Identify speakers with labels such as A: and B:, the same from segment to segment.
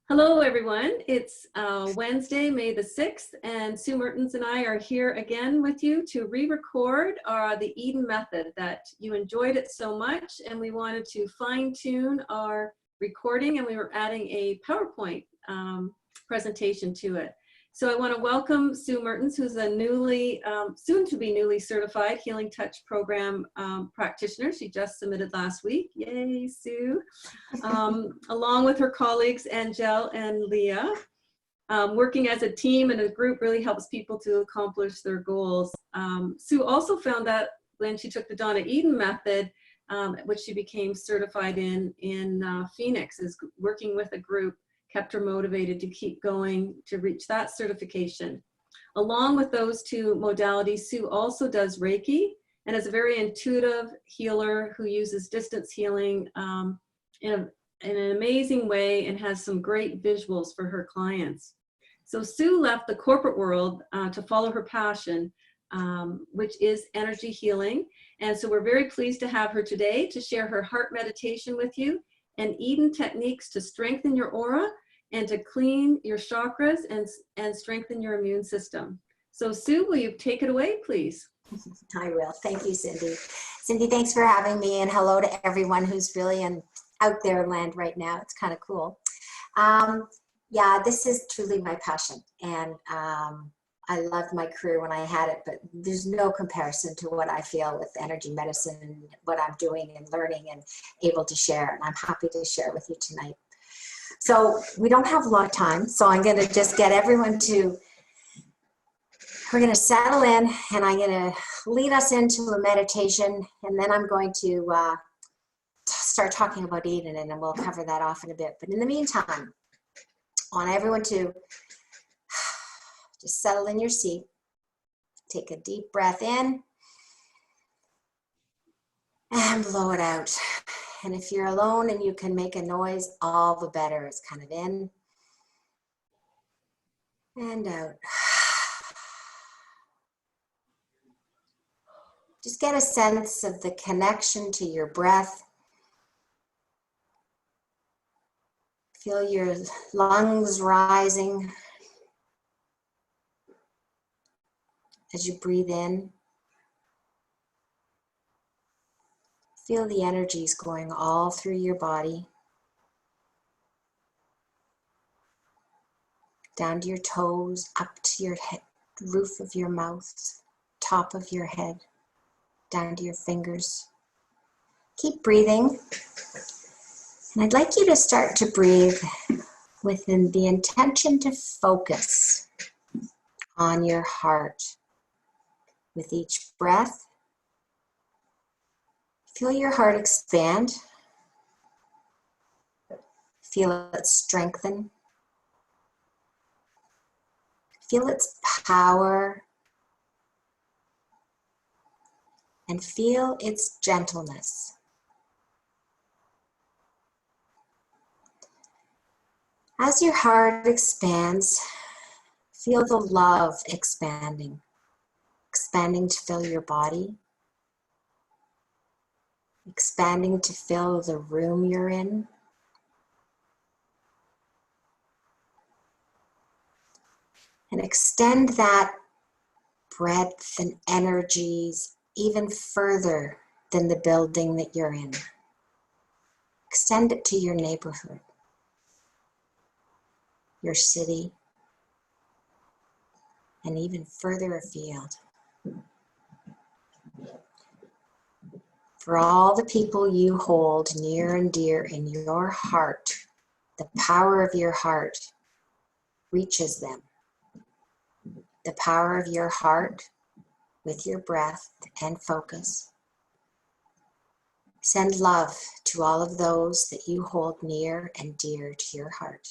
A: Hello, everyone. It's Wednesday, May the 6th, and Sue Meertens and I are here again with you to re-record the Eden method that you enjoyed it so much, and we wanted to fine-tune our recording, and we were adding a PowerPoint presentation to it. So I want to welcome Sue Meertens, who's a newly, soon-to-be newly certified Healing Touch Program practitioner. She just submitted last week. Yay, Sue! Along with her colleagues, Angel and Leah. Working as a team and a group really helps people to accomplish their goals. Sue also found that when she took the Donna Eden method, which she became certified in Phoenix, is working with a group, kept her motivated to keep going to reach that certification. Along with those two modalities, Sue also does Reiki and is a very intuitive healer who uses distance healing in an amazing way and has some great visuals for her clients. So Sue left the corporate world to follow her passion, which is energy healing. And so we're very pleased to have her today to share her heart meditation with you and Eden techniques to strengthen your aura and to clean your chakras and strengthen your immune system. So Sue, will you take it away, please?
B: I will. Thank you, Cindy. Cindy, thanks for having me, and hello to everyone who's really out there land right now. It's kind of cool. Yeah, this is truly my passion, and I loved my career when I had it, but there's no comparison to what I feel with energy medicine and what I'm doing and learning and able to share, and I'm happy to share with you tonight. So we don't have a lot of time, so I'm going to just get everyone we're going to settle in, and I'm going to lead us into a meditation, and then I'm going to start talking about Eden, and then we'll cover that off in a bit. But in the meantime, I want everyone to just settle in your seat, take a deep breath in, and blow it out. And if you're alone and you can make a noise, all the better. It's kind of in and out. Just get a sense of the connection to your breath. Feel your lungs rising as you breathe in. Feel the energies going all through your body, down to your toes, up to your head, roof of your mouth, top of your head, down to your fingers. Keep breathing. And I'd like you to start to breathe within the intention to focus on your heart. With each breath, feel your heart expand. Feel it strengthen. Feel its power. And feel its gentleness. As your heart expands, feel the love expanding to fill your body, expanding to fill the room you're in. And extend that breadth and energies even further than the building that you're in. Extend it to your neighborhood, your city, and even further afield. For all the people you hold near and dear in your heart, the power of your heart reaches them. The power of your heart with your breath and focus. Send love to all of those that you hold near and dear to your heart.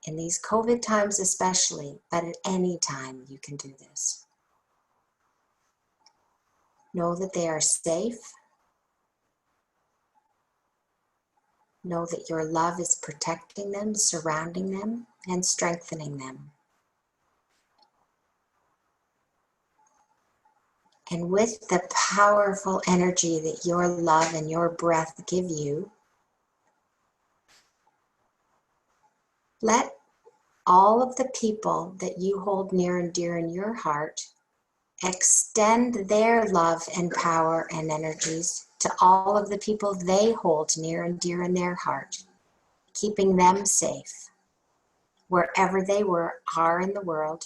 B: In these COVID times especially, but at any time you can do this. Know that they are safe. Know that your love is protecting them, surrounding them, and strengthening them. And with the powerful energy that your love and your breath give you, Let all of the people that you hold near and dear in your heart extend their love and power and energies to all of the people they hold near and dear in their heart, keeping them safe wherever they are in the world,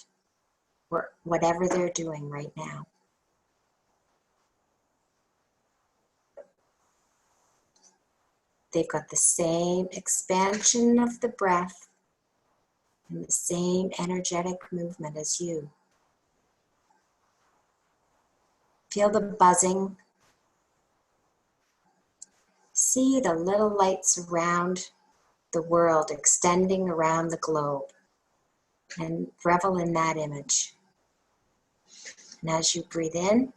B: whatever they're doing right now. They've got the same expansion of the breath and the same energetic movement as you. Feel the buzzing. See the little lights around the world extending around the globe, and revel in that image. And as you breathe in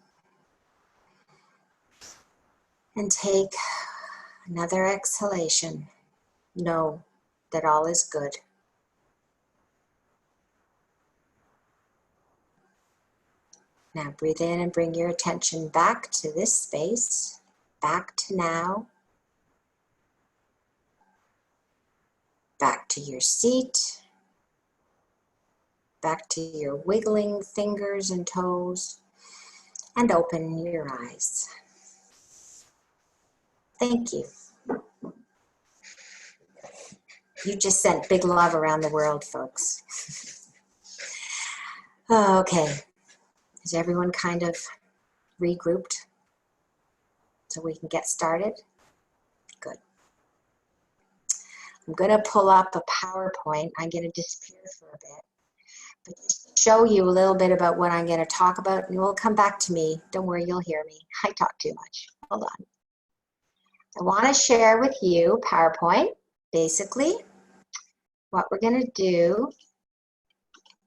B: and take another exhalation, know that all is good. Now breathe in and bring your attention back to this space, back to now, back to your seat, back to your wiggling fingers and toes, and open your eyes. Thank you. You just sent big love around the world, folks. Okay, is everyone kind of regrouped so we can get started? Good. I'm going to pull up a PowerPoint. I'm going to disappear for a bit, but just to show you a little bit about what I'm going to talk about, and you'll come back to me. Don't worry, you'll hear me. I talk too much. Hold on. I want to share with you PowerPoint. Basically, what we're going to do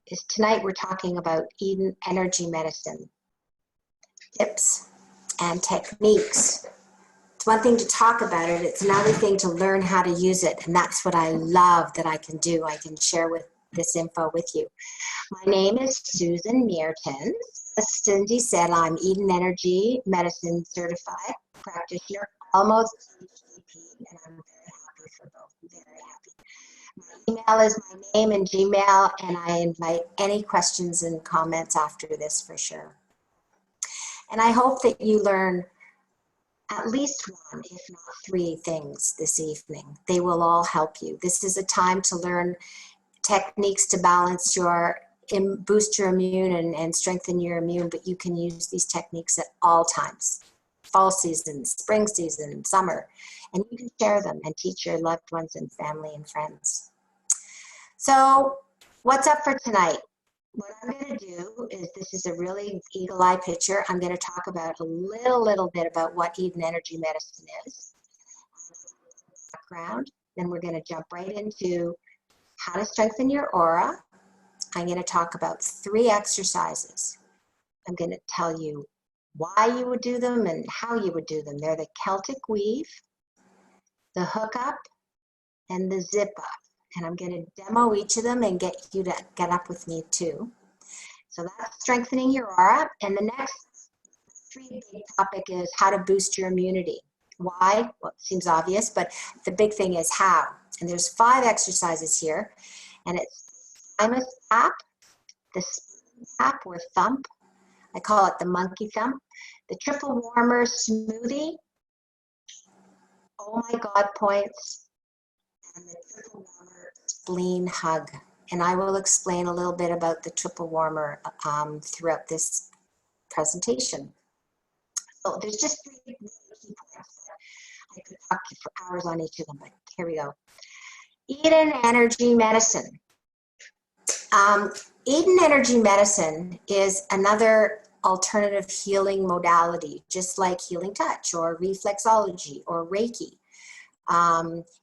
B: is tonight we're talking about Eden energy medicine, tips and techniques. It's one thing to talk about it, it's another thing to learn how to use it, and that's what I love that I can do. I can share with this info with you. My name is Susan Meertens. As Cindy said, I'm Eden Energy Medicine Certified Practitioner, almost HCP, and I'm very happy for both. Very happy. My email is my name in Gmail, and I invite any questions and comments after this for sure. And I hope that you learn at least one, if not three things this evening. They will all help you. This is a time to learn techniques to balance boost your immune and strengthen your immune, but you can use these techniques at all times. Fall season, spring season, summer, and you can share them and teach your loved ones and family and friends. So what's up for tonight? What I'm going to do is, this is a really eagle eye picture. I'm going to talk about a little bit about what Eden Energy Medicine is. Background. Then we're going to jump right into how to strengthen your aura. I'm going to talk about 3 exercises. I'm going to tell you why you would do them and how you would do them. They're the Celtic weave, the hook up, and the zip up. And I'm going to demo each of them and get you to get up with me too. So that's strengthening your aura. And the next 3 big topic is how to boost your immunity. Why? Well, it seems obvious, but the big thing is how. And there's 5 exercises here. And it's thymus tap, the spoon tap or thump. I call it the monkey thump. The triple warmer smoothie. Oh my God points. And the triple warmer spleen hug. And I will explain a little bit about the triple warmer throughout this presentation. So there's just 3 really key points. I could talk for hours on each of them, but here we go. Eden Energy Medicine. Eden Energy Medicine is another alternative healing modality, just like healing touch or reflexology or Reiki.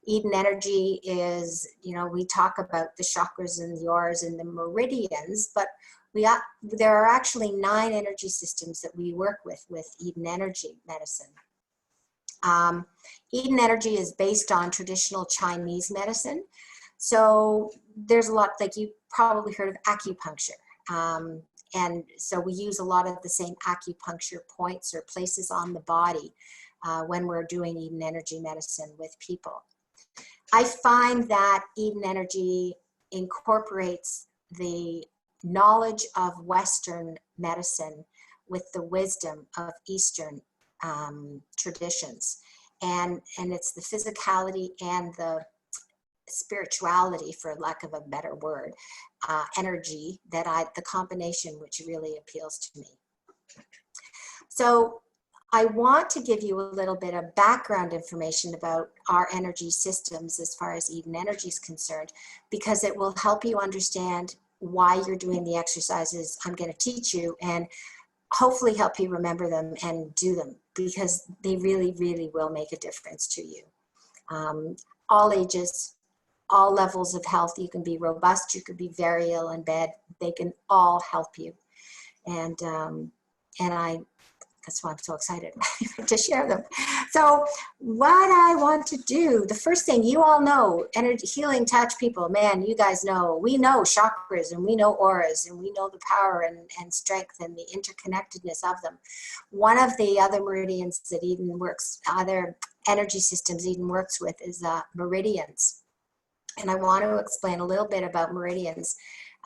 B: Eden Energy is, we talk about the chakras and the auras and the meridians, but there are actually 9 energy systems that we work with Eden Energy Medicine. Eden Energy is based on traditional Chinese medicine. So there's a lot, like you probably heard of acupuncture. And so we use a lot of the same acupuncture points or places on the body when we're doing Eden Energy Medicine with people. I find that Eden energy incorporates the knowledge of Western medicine with the wisdom of Eastern traditions. And it's the physicality and the spirituality, for lack of a better word, energy the combination which really appeals to me. So I want to give you a little bit of background information about our energy systems as far as Eden energy is concerned, because it will help you understand why you're doing the exercises I'm going to teach you, and hopefully help you remember them and do them, because they really, really will make a difference to you. All ages, all levels of health. You can be robust, you could be very ill in bed. They can all help you. And that's why I'm so excited to share them. So what I want to do, the first thing, you all know, energy, healing, touch people, man, you guys know, we know chakras and we know auras and we know the power and strength and the interconnectedness of them. One of the other meridians that Eden works, other energy systems Eden works with is meridians. And I want to explain a little bit about meridians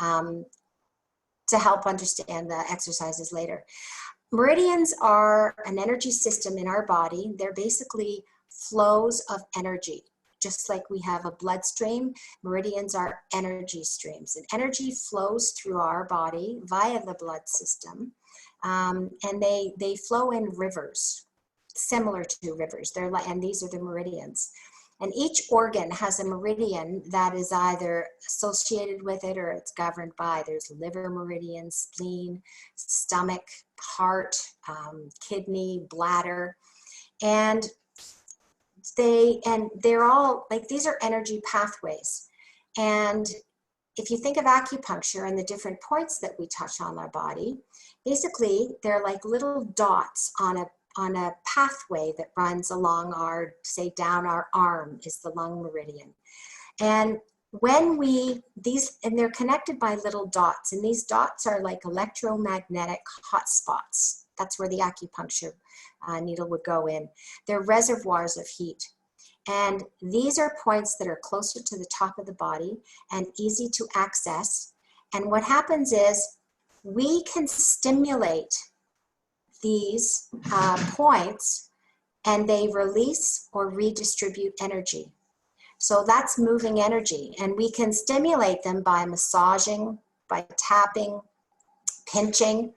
B: to help understand the exercises later. Meridians are an energy system in our body. They're basically flows of energy. Just like we have a bloodstream, meridians are energy streams. And energy flows through our body via the blood system. And they flow in rivers, similar to rivers. And these are the meridians. And each organ has a meridian that is either associated with it or it's governed by. There's liver meridian, spleen, stomach, heart, kidney, bladder. And they're all, like, these are energy pathways. And if you think of acupuncture and the different points that we touch on our body, basically they're like little dots on a pathway that runs along our, say, down our arm is the lung meridian. And when and they're connected by little dots, and these dots are like electromagnetic hotspots. That's where the acupuncture needle would go in. They're reservoirs of heat. And these are points that are closer to the top of the body and easy to access. And what happens is we can stimulate these points and they release or redistribute energy. So that's moving energy, and we can stimulate them by massaging, by tapping, pinching,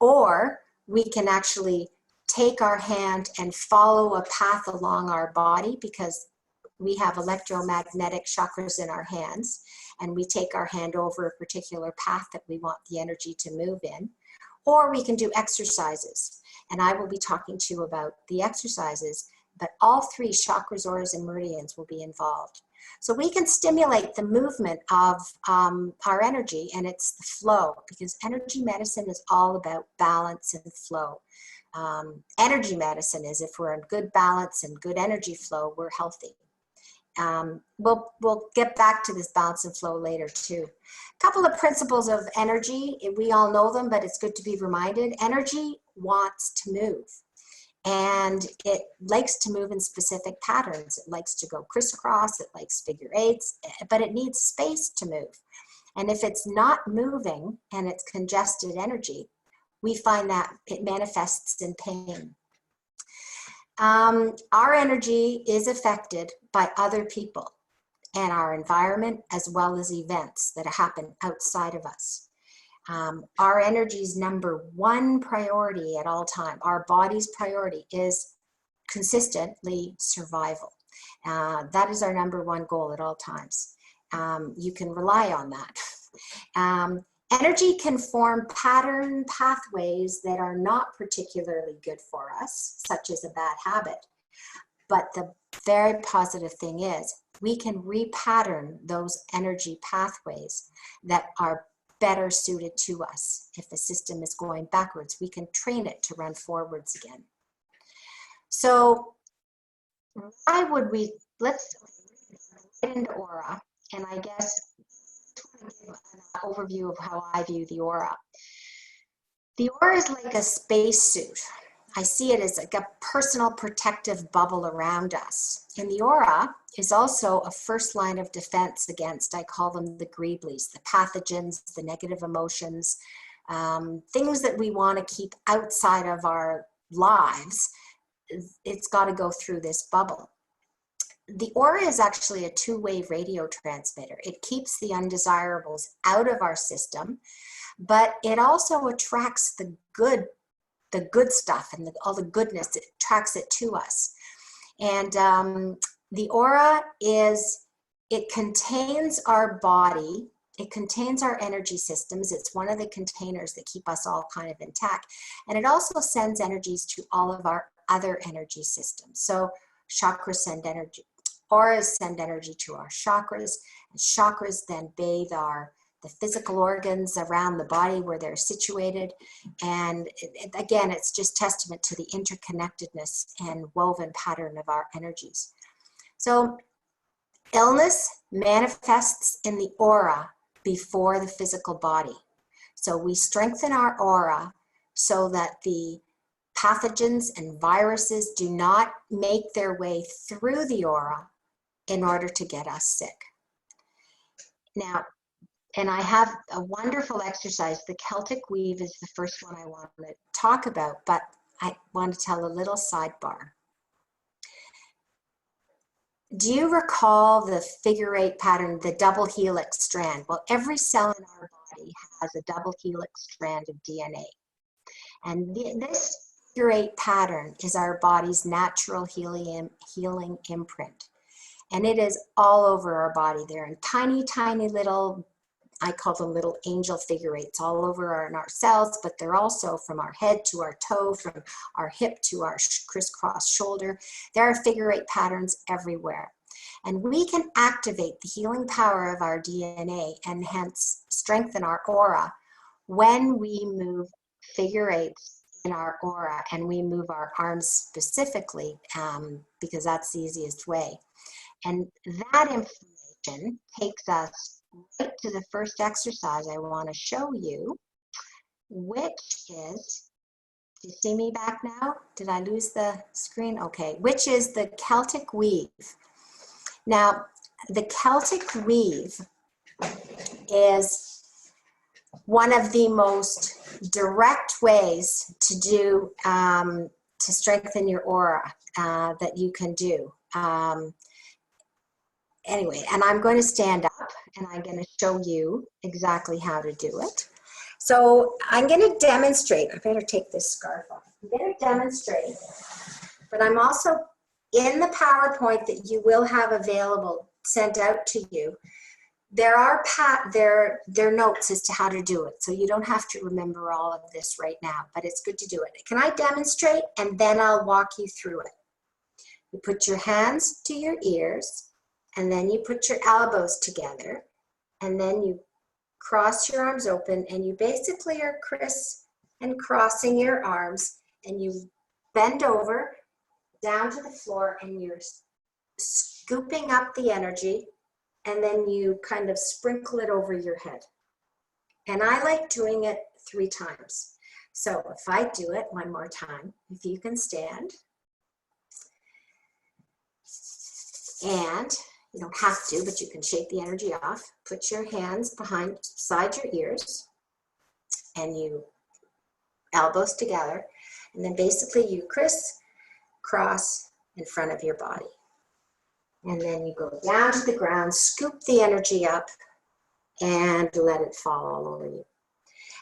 B: or we can actually take our hand and follow a path along our body, because we have electromagnetic chakras in our hands, and we take our hand over a particular path that we want the energy to move in. Or we can do exercises, and I will be talking to you about the exercises, but all three chakras, auras, and meridians will be involved. So we can stimulate the movement of our energy, and it's the flow, because energy medicine is all about balance and flow. Energy medicine is, if we're in good balance and good energy flow, we're healthy. We'll get back to this balance and flow later too. A couple of principles of energy, we all know them, but it's good to be reminded. Energy wants to move, and it likes to move in specific patterns. It likes to go crisscross, it likes figure eights, but it needs space to move. And if it's not moving and it's congested energy, we find that it manifests in pain. Our energy is affected by other people and our environment, as well as events that happen outside of us. Our energy's number one priority at all time, our body's priority, is consistently survival. That is our number one goal at all times. You can rely on that. Energy can form pattern pathways that are not particularly good for us, such as a bad habit. But the very positive thing is we can repattern those energy pathways that are better suited to us. If the system is going backwards, we can train it to run forwards again. So why would we, let's get into aura, and I guess give an overview of how I view the aura. The aura is like a spacesuit. I see it as like a personal protective bubble around us. And the aura is also a first line of defense against, I call them the greeblies, the pathogens, the negative emotions, things that we want to keep outside of our lives. It's got to go through this bubble. The aura is actually a two-way radio transmitter. It keeps the undesirables out of our system, but it also attracts the good stuff and all the goodness. It attracts it to us. And the aura it contains our body. It contains our energy systems. It's one of the containers that keep us all kind of intact. And it also sends energies to all of our other energy systems. So chakras send energy, auras send energy to our chakras, and chakras then bathe the physical organs around the body where they're situated. And again, it's just testament to the interconnectedness and woven pattern of our energies. So illness manifests in the aura before the physical body. So we strengthen our aura so that the pathogens and viruses do not make their way through the aura in order to get us sick. Now, and I have a wonderful exercise. The Celtic weave is the first one I want to talk about, but I want to tell a little sidebar. Do you recall the figure-8 pattern, the double helix strand? Well, every cell in our body has a double helix strand of DNA. And this figure-8 pattern is our body's natural healing imprint. And it is all over our body. They're in tiny, tiny little, I call them little angel figure-8s all over in our cells, but they're also from our head to our toe, from our hip to our crisscross shoulder. There are figure-8 patterns everywhere. And we can activate the healing power of our DNA and hence strengthen our aura when we move figure-8s in our aura, and we move our arms specifically because that's the easiest way. And that information takes us right to the first exercise I want to show you, which is, do you see me back now? Did I lose the screen? Okay, which is the Celtic weave. Now, the Celtic weave is one of the most direct ways to do, to strengthen your aura that you can do. Anyway, and I'm going to stand up and I'm going to show you exactly how to do it. So I'm going to demonstrate. I better take this scarf off. I'm going to demonstrate, but I'm also in the PowerPoint that you will have available, sent out to you. There are notes as to how to do it, so you don't have to remember all of this right now, but it's good to do it. Can I demonstrate, and then I'll walk you through it. You put your hands to your ears, and then you put your elbows together, and then you cross your arms open, and you basically are crossing your arms, and you bend over down to the floor, and you're scooping up the energy, and then you kind of sprinkle it over your head. And I like doing it 3 times. So if I do it one more time, if you can stand, and you don't have to, but you can shake the energy off. Put your hands beside your ears, and you elbows together, and then basically you crisscross in front of your body. And then you go down to the ground, scoop the energy up, and let it fall all over you.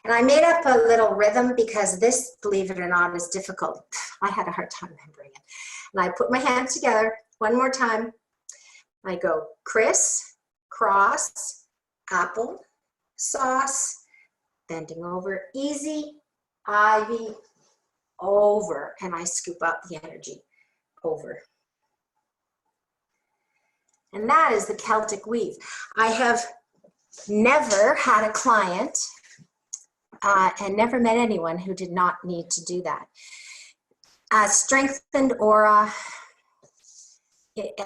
B: And I made up a little rhythm because this, believe it or not, is difficult. I had a hard time remembering it. And I put my hands together one more time. I go criss, cross, apple, sauce, bending over, easy, ivy, over, and I scoop up the energy over. And that is the Celtic weave. I have never had a client and never met anyone who did not need to do that. Strengthened aura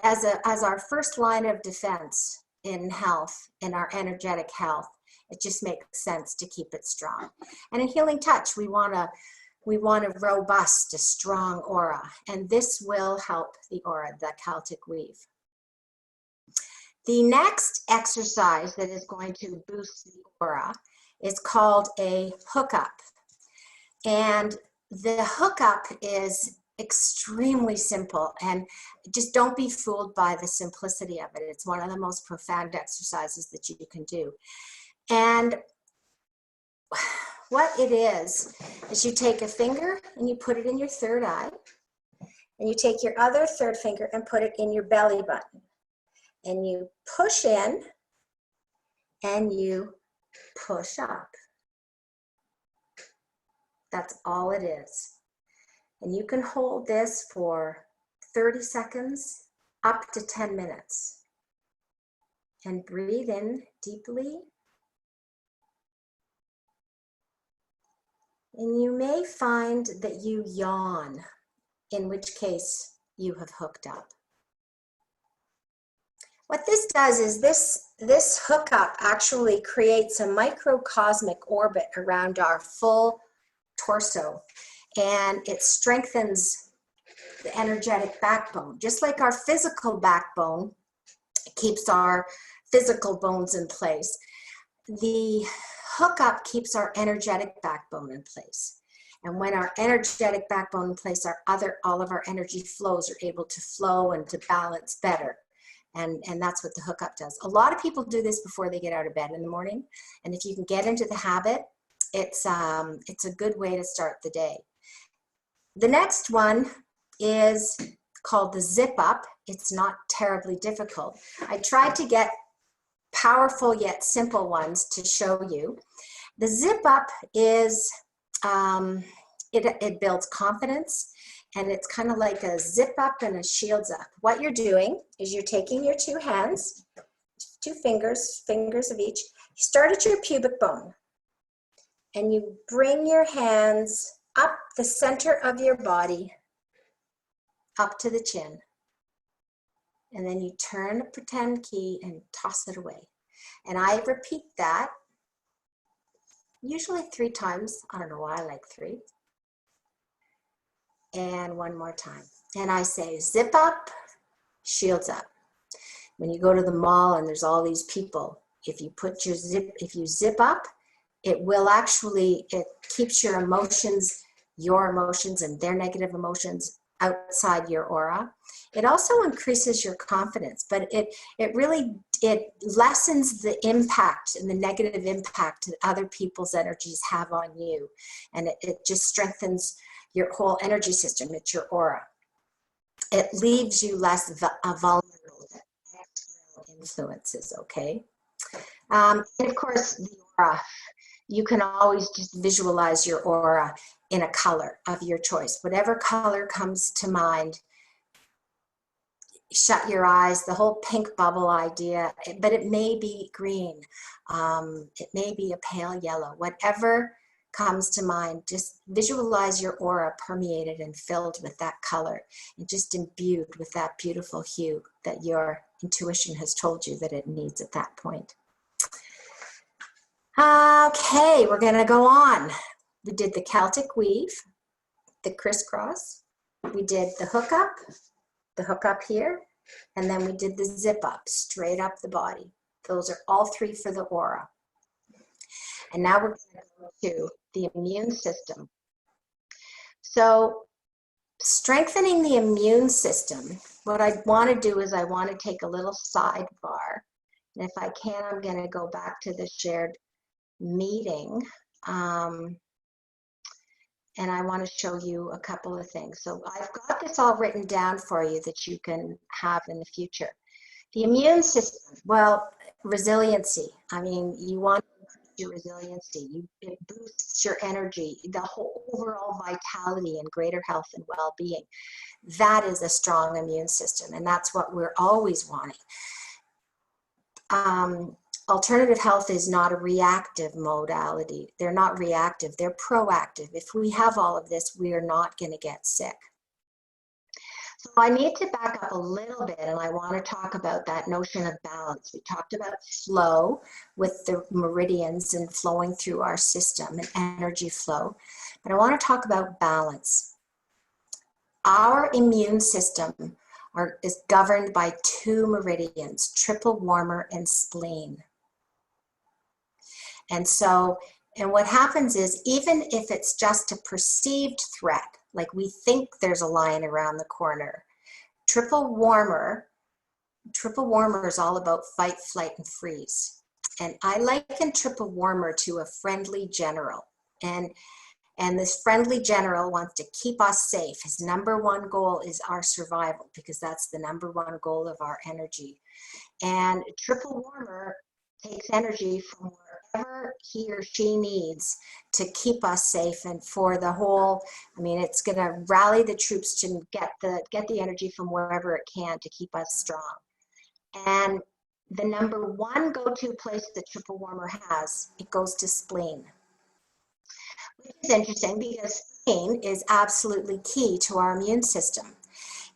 B: as our first line of defense in health, in our energetic health. It just makes sense to keep it strong. And in healing touch, we want We want a robust, a strong aura, and this will help the aura, the Celtic weave. The next exercise that is going to boost the aura is called a hookup. And the hookup is extremely simple, and just don't be fooled by the simplicity of it. It's one of the most profound exercises that you can do. And what it is you take a finger and you put it in your third eye, and you take your other third finger and put it in your belly button, and you push in and you push up. That's all it is. And you can hold this for 30 seconds up to 10 minutes. And breathe in deeply. And you may find that you yawn, in which case you have hooked up. What this does is this hookup actually creates a microcosmic orbit around our full torso, and it strengthens the energetic backbone. Just like our physical backbone keeps our physical bones in place, the hookup keeps our energetic backbone in place. And when our energetic backbone in place, all of our energy flows are able to flow and to balance better. And that's what the hookup does. A lot of people do this before they get out of bed in the morning. And if you can get into the habit, it's a good way to start the day. The next one is called the zip up. It's not terribly difficult. I tried to get powerful yet simple ones to show you. The zip up is, it builds confidence, and it's kind of like a zip up and a shields up. What you're doing is you're taking your two hands, two fingers of each. You start at your pubic bone, and you bring your hands up the center of your body, up to the chin. And then you turn a pretend key and toss it away. And I repeat that usually 3 times. I don't know why I like 3. And one more time. And I say zip up, shields up. When you go to the mall and there's all these people, if you zip up, it will actually, it keeps your emotions and their negative emotions outside your aura. It also increases your confidence, but it lessens the impact and the negative impact that other people's energies have on you. And it just strengthens your whole energy system. It's your aura. It leaves you less vulnerable to external influences, okay? And of course, the aura. You can always just visualize your aura in a color of your choice. Whatever color comes to mind, shut your eyes, the whole pink bubble idea, but it may be green, it may be a pale yellow, whatever comes to mind, just visualize your aura permeated and filled with that color and just imbued with that beautiful hue that your intuition has told you that it needs at that point. Okay, we're gonna go on. We did the Celtic weave, the crisscross, we did the hookup here, and then we did the zip up, straight up the body. Those are all 3 for the aura. And now we're gonna go to the immune system. So strengthening the immune system, what I wanna do is I wanna take a little sidebar. And if I can, I'm gonna go back to the shared meeting, and I want to show you a couple of things. So I've got this all written down for you that you can have in the future. The immune system, well, resiliency. I mean, you want to increase your resiliency. It boosts your energy, the whole overall vitality and greater health and well-being. That is a strong immune system, and that's what we're always wanting. Alternative health is not a reactive modality. They're not reactive, they're proactive. If we have all of this, we are not going to get sick. So I need to back up a little bit, and I want to talk about that notion of balance. We talked about flow with the meridians and flowing through our system and energy flow, but I want to talk about balance. Our immune system is governed by two meridians, triple warmer and spleen. And what happens is, even if it's just a perceived threat, like we think there's a lion around the corner, triple warmer is all about fight, flight, and freeze. And I liken triple warmer to a friendly general. And this friendly general wants to keep us safe. His number one goal is our survival, because that's the number one goal of our energy. And triple warmer takes energy from wherever he or she needs to keep us safe, and for the whole, I mean, it's going to rally the troops to get the energy from wherever it can to keep us strong. And the number one go-to place the triple warmer has, it goes to spleen. Which is interesting because spleen is absolutely key to our immune system.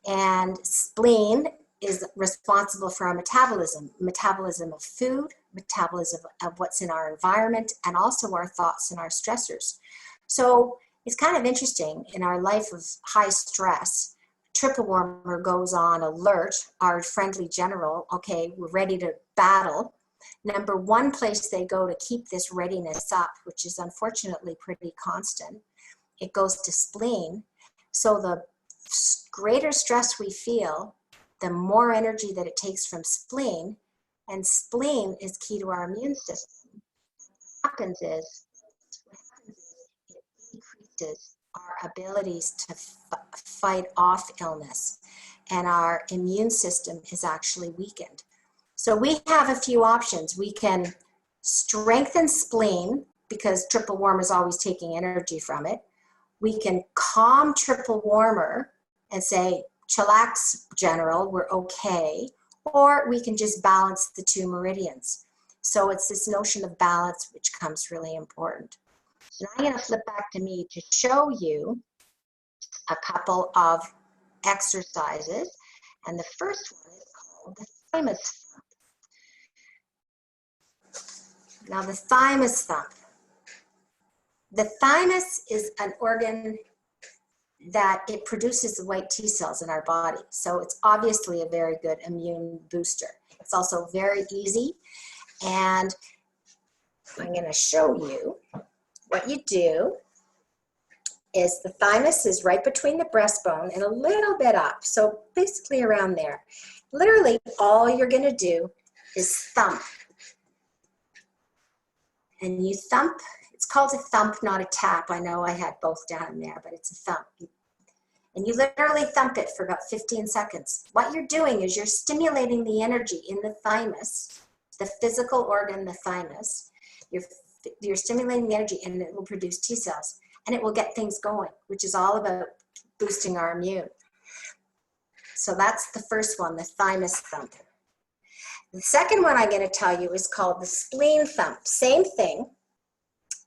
B: And spleen is responsible for our metabolism of food, metabolism of what's in our environment, and also our thoughts and our stressors. So it's kind of interesting, in our life of high stress, triple warmer goes on alert, our friendly general, okay, we're ready to battle. Number one place they go to keep this readiness up, which is unfortunately pretty constant, it goes to spleen. So the greater stress we feel, the more energy that it takes from spleen, and spleen is key to our immune system. What happens is it decreases our abilities to fight off illness, and our immune system is actually weakened. So we have a few options. We can strengthen spleen, because triple warmer is always taking energy from it. We can calm triple warmer and say, chillax, general, we're okay. Or we can just balance the two meridians. So it's this notion of balance which comes really important. So now I'm going to flip back to me to show you a couple of exercises. And the first one is called the thymus. Now the thymus thump. The thymus is an organ that it produces the white T cells in our body. So it's obviously a very good immune booster. It's also very easy. And I'm going to show you what you do is the thymus is right between the breastbone and a little bit up. So basically around there. Literally all you're going to do is thump. And you thump. It's called a thump, not a tap. I know I had both down there, but it's a thump. And you literally thump it for about 15 seconds. What you're doing is you're stimulating the energy in the thymus, the physical organ, the thymus. You're stimulating the energy, and it will produce T cells, and it will get things going, which is all about boosting our immune. So that's the first one, the thymus thump. The second one I'm going to tell you is called the spleen thump. Same thing.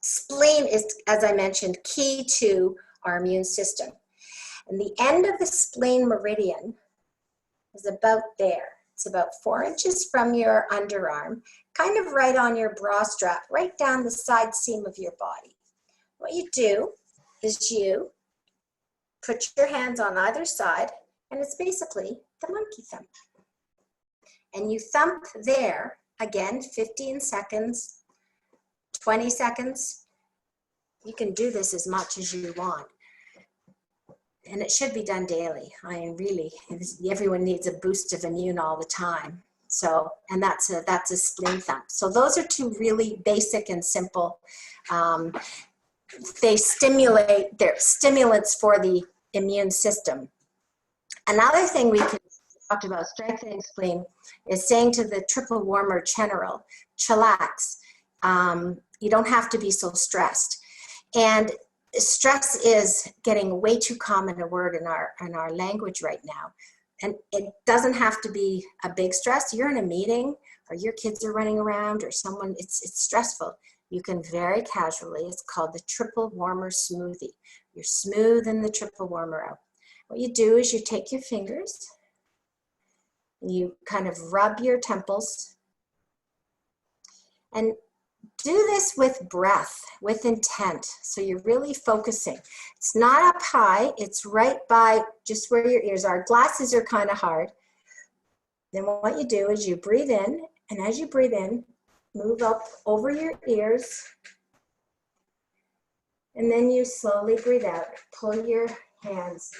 B: Spleen is, as I mentioned, key to our immune system. And the end of the spleen meridian is about there. It's about 4 inches from your underarm, kind of right on your bra strap, right down the side seam of your body. What you do is you put your hands on either side, and it's basically the monkey thump. And you thump there, again, 15 seconds, 20 seconds. You can do this as much as you want. And it should be done daily. I mean, really, everyone needs a boost of immune all the time. So, and that's a spleen thump. So those are two really basic and simple. They're stimulants for the immune system. Another thing we can talk about strengthening spleen is saying to the triple warmer general, chillax. You don't have to be so stressed. And stress is getting way too common a word in our language right now. And it doesn't have to be a big stress. You're in a meeting, or your kids are running around, or someone, it's stressful. You can very casually, it's called the triple warmer smoothie. You're smoothing the triple warmer out. What you do is you take your fingers, you kind of rub your temples, and do this with breath, with intent. So you're really focusing. It's not up high, it's right by just where your ears are. Glasses are kind of hard. Then what you do is you breathe in, and as you breathe in, move up over your ears, and then you slowly breathe out. Pull your hands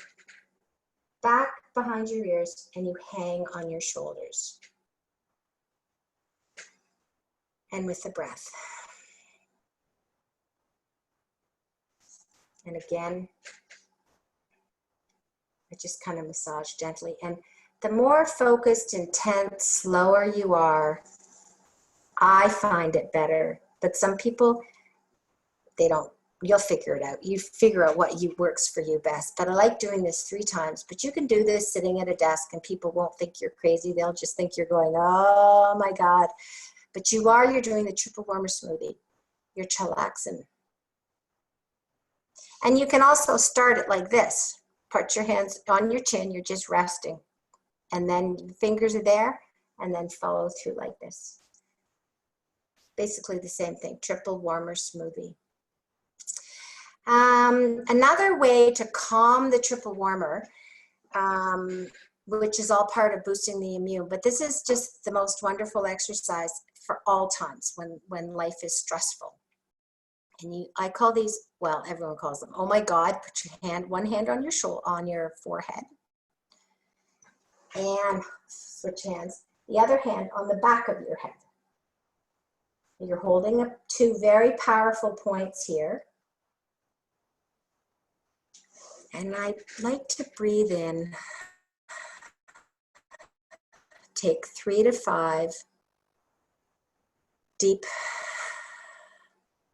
B: back behind your ears, and you hang on your shoulders. And with the breath. And again, I just kind of massage gently. And the more focused, intense, slower you are, I find it better. But some people, they don't. You'll figure it out. You figure out what works for you best. But I like doing this 3 times. But you can do this sitting at a desk and people won't think you're crazy. They'll just think you're going, oh my God. But you're doing the triple warmer smoothie. You're chillaxing. And you can also start it like this. Put your hands on your chin, you're just resting. And then fingers are there, and then follow through like this. Basically the same thing, triple warmer smoothie. Another way to calm the triple warmer, which is all part of boosting the immune, but this is just the most wonderful exercise for all times when life is stressful. And I call these, well, everyone calls them, oh my God, put your one hand on your shoulder, on your forehead. And switch hands. The other hand on the back of your head. You're holding up 2 very powerful points here. And I like to breathe in. Take 3 to 5 deep,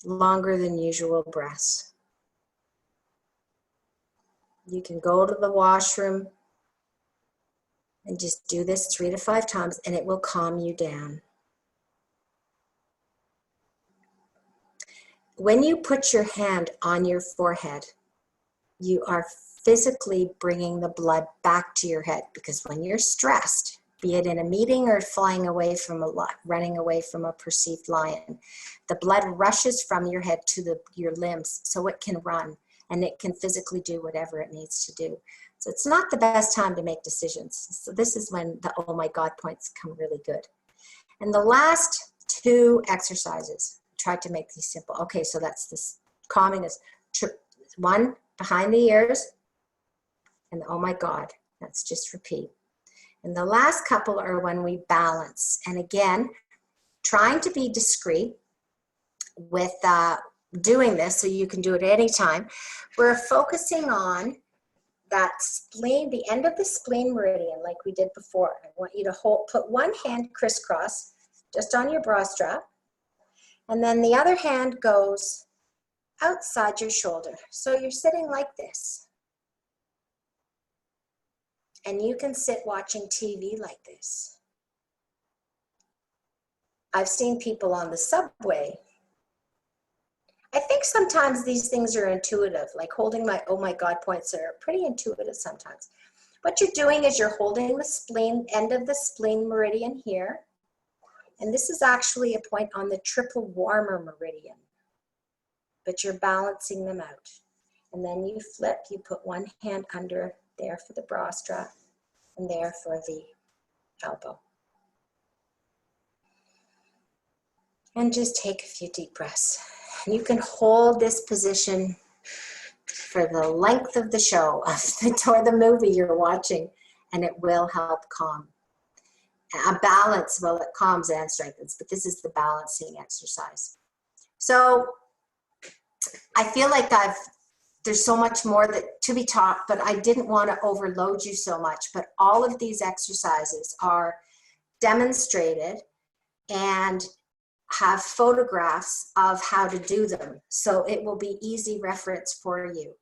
B: longer than usual breaths. You can go to the washroom and just do this 3 to 5 times, and it will calm you down. When you put your hand on your forehead, you are physically bringing the blood back to your head, because when you're stressed, be it in a meeting or flying away from running away from a perceived lion, the blood rushes from your head to your limbs so it can run and it can physically do whatever it needs to do. So it's not the best time to make decisions. So this is when the oh my God points come really good. And the last 2 exercises, tried to make these simple. Okay, so that's this calming is 1 behind the ears and oh my God, that's just repeat. And the last couple are when we balance. And again, trying to be discreet with doing this, so you can do it anytime. We're focusing on that spleen, the end of the spleen meridian, like we did before. I want you to put one hand crisscross just on your bra strap, and then the other hand goes outside your shoulder. So you're sitting like this. And you can sit watching TV like this. I've seen people on the subway. I think sometimes these things are intuitive, like holding my oh my God points are pretty intuitive sometimes. What you're doing is you're holding the spleen, end of the spleen meridian here. And this is actually a point on the triple warmer meridian. But you're balancing them out. And then you flip, you put one hand under there for the bra strap and there for the elbow. And just take a few deep breaths. And you can hold this position for the length of the show or the movie you're watching, and it will help calm. A balance, well, it calms and strengthens, but this is the balancing exercise. So I feel like there's so much more to be taught, but I didn't want to overload you so much. But all of these exercises are demonstrated and have photographs of how to do them. So it will be easy reference for you,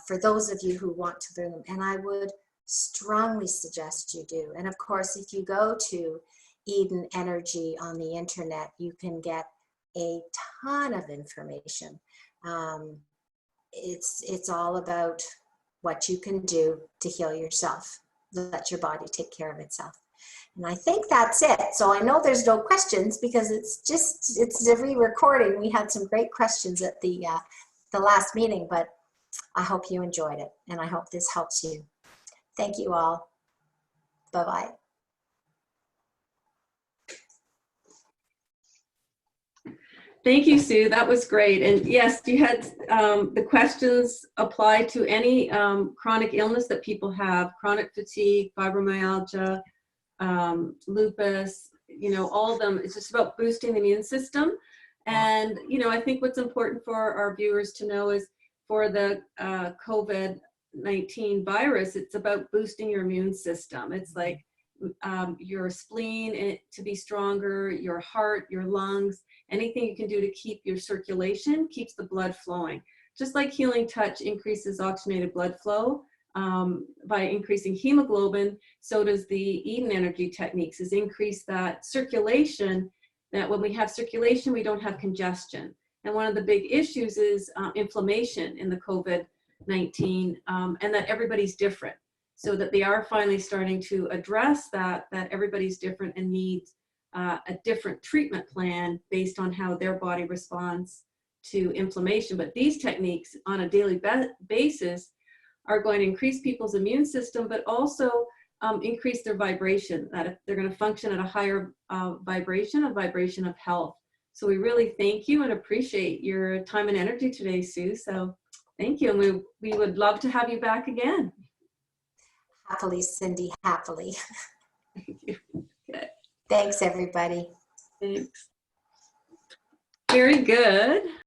B: for those of you who want to learn them. And I would strongly suggest you do. And of course, if you go to Eden Energy on the internet, you can get a ton of information. It's all about what you can do to heal yourself. Let your body take care of itself. And I think that's it. So I know there's no questions because it's a re-recording. We had some great questions at the last meeting, but I hope you enjoyed it and I hope this helps you. Thank you all. Bye-bye.
A: Thank you, Sue. That was great. And yes, you had the questions apply to any chronic illness that people have, chronic fatigue, fibromyalgia, lupus, you know, all of them. It's just about boosting the immune system. And, you know, I think what's important for our viewers to know is for the COVID-19 virus, it's about boosting your immune system. It's like your spleen to be stronger, your heart, your lungs, anything you can do to keep your circulation, keeps the blood flowing. Just like healing touch increases oxygenated blood flow by increasing hemoglobin, so does the Eden energy techniques, is increase that circulation, that when we have circulation, we don't have congestion. And one of the big issues is inflammation in the COVID-19, and that everybody's different. So that they are finally starting to address that everybody's different and needs a different treatment plan based on how their body responds to inflammation. But these techniques on a daily basis are going to increase people's immune system, but also increase their vibration, that they're going to function at a higher vibration, a vibration of health. So we really thank you and appreciate your time and energy today, Sue. So thank you. And we would love to have you back again.
B: Happily, Cindy, happily.
A: Thank you. Okay.
B: Thanks, everybody.
A: Thanks. Very good.